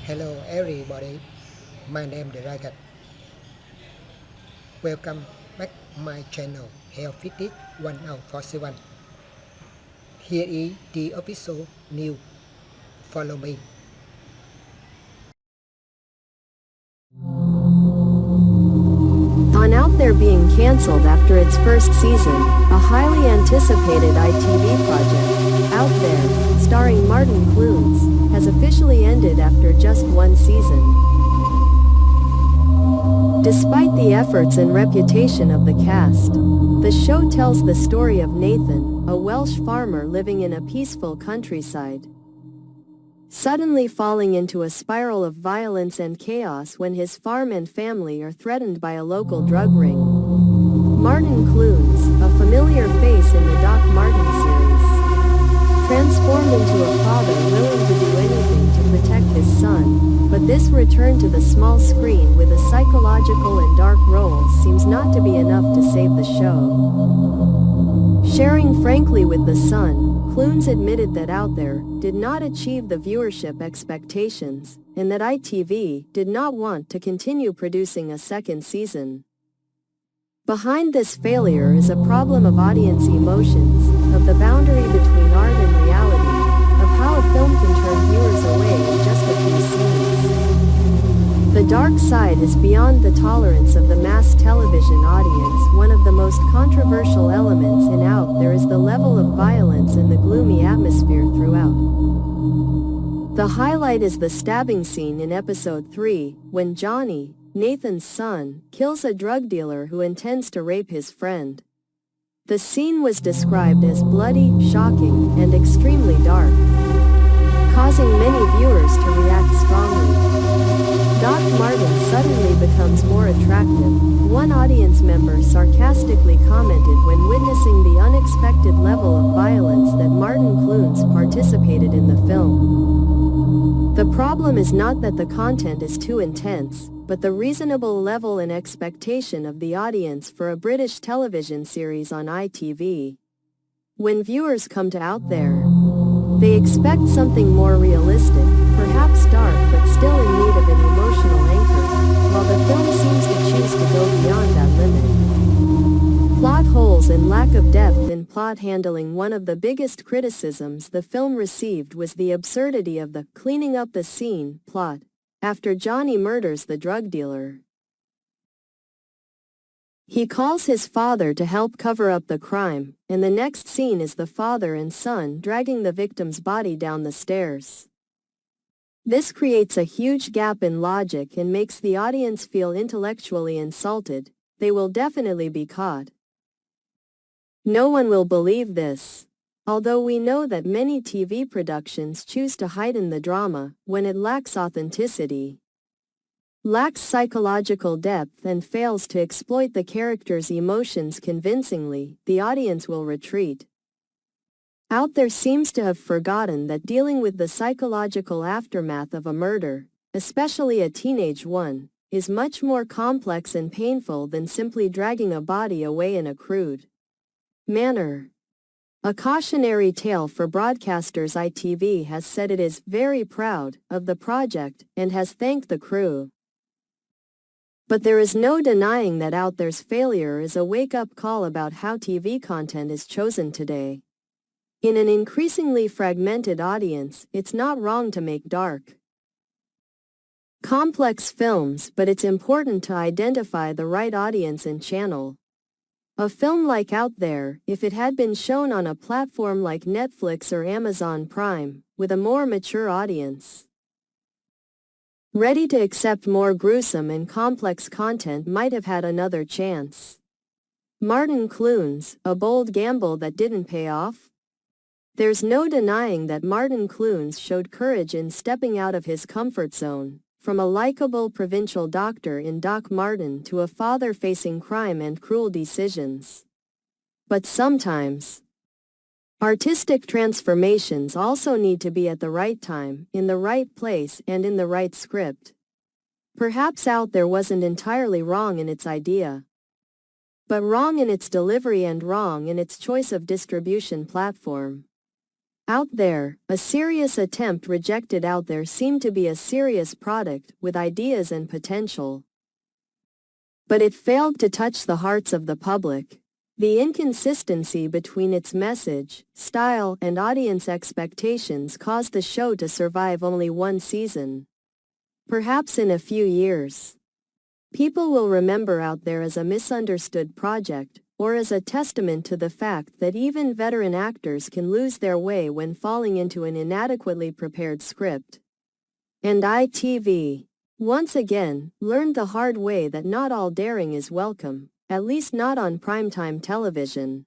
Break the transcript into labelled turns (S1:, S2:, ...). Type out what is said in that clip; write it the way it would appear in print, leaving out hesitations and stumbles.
S1: Hello everybody, my name is Dragon. Welcome back my channel Health Fitness 1047. Here is the episode new. Follow me.
S2: On Out There being cancelled after its first season, a highly anticipated ITV project, Out There, starring Martin Clunes, has officially ended after just one season. Despite the efforts and reputation of the cast, the show tells the story of Nathan, a Welsh farmer living in a peaceful countryside, suddenly falling into a spiral of violence and chaos when his farm and family are threatened by a local drug ring. Martin Clunes, a familiar face in the Doc Martin series, transformed into a father willing to do anything to protect his son, but this return to the small screen with a psychological and dark role seems not to be enough to save the show. Sharing frankly with The Sun, Clunes admitted that Out There did not achieve the viewership expectations, and that ITV did not want to continue producing a second season. Behind this failure is a problem of audience emotions, of the boundary between art and reality, of how a film can turn viewers away in just a few scenes. The dark side is beyond the tolerance of the mass television audience. One of the most controversial elements in Out There is the level of violence and the gloomy atmosphere throughout. The highlight is the stabbing scene in episode 3, when Johnny, Nathan's son, kills a drug dealer who intends to rape his friend. The scene was described as bloody, shocking, and extremely dark, causing many viewers to react strongly. Doc Martin suddenly becomes more attractive, one audience member sarcastically commented when witnessing the unexpected level of violence that Martin Clunes participated in the film. The problem is not that the content is too intense, but the reasonable level and expectation of the audience for a British television series on ITV. When viewers come to Out There, they expect something more realistic, perhaps dark but still in need of an emotional anchor, while the film seems to choose to go beyond that limit. Plot holes and lack of depth in plot handling. One of the biggest criticisms the film received was the absurdity of the cleaning up the scene plot after Johnny murders the drug dealer. He calls his father to help cover up the crime, and the next scene is the father and son dragging the victim's body down the stairs. This creates a huge gap in logic and makes the audience feel intellectually insulted. They will definitely be caught. No one will believe this. Although we know that many TV productions choose to heighten the drama when it lacks authenticity, lacks psychological depth, and fails to exploit the characters' emotions convincingly, the audience will retreat. Out There seems to have forgotten that dealing with the psychological aftermath of a murder, especially a teenage one, is much more complex and painful than simply dragging a body away in a crude manner. A cautionary tale for broadcasters. ITV has said it is very proud of the project and has thanked the crew. But there is no denying that Out There's failure is a wake-up call about how TV content is chosen today. In an increasingly fragmented audience, it's not wrong to make dark, complex films, but it's important to identify the right audience and channel. A film like Out There, if it had been shown on a platform like Netflix or Amazon Prime, with a more mature audience, ready to accept more gruesome and complex content, might have had another chance. Martin Clunes, a bold gamble that didn't pay off? There's no denying that Martin Clunes showed courage in stepping out of his comfort zone, from a likable provincial doctor in Doc Martin to a father facing crime and cruel decisions. But sometimes, artistic transformations also need to be at the right time, in the right place, and in the right script. Perhaps Out There wasn't entirely wrong in its idea, but wrong in its delivery and wrong in its choice of distribution platform. Out There, a serious attempt rejected. Out There seemed to be a serious product with ideas and potential. But it failed to touch the hearts of the public. The inconsistency between its message, style, and audience expectations caused the show to survive only one season. Perhaps in a few years, people will remember Out There as a misunderstood project, or as a testament to the fact that even veteran actors can lose their way when falling into an inadequately prepared script. And ITV, once again, learned the hard way that not all daring is welcome, at least not on primetime television.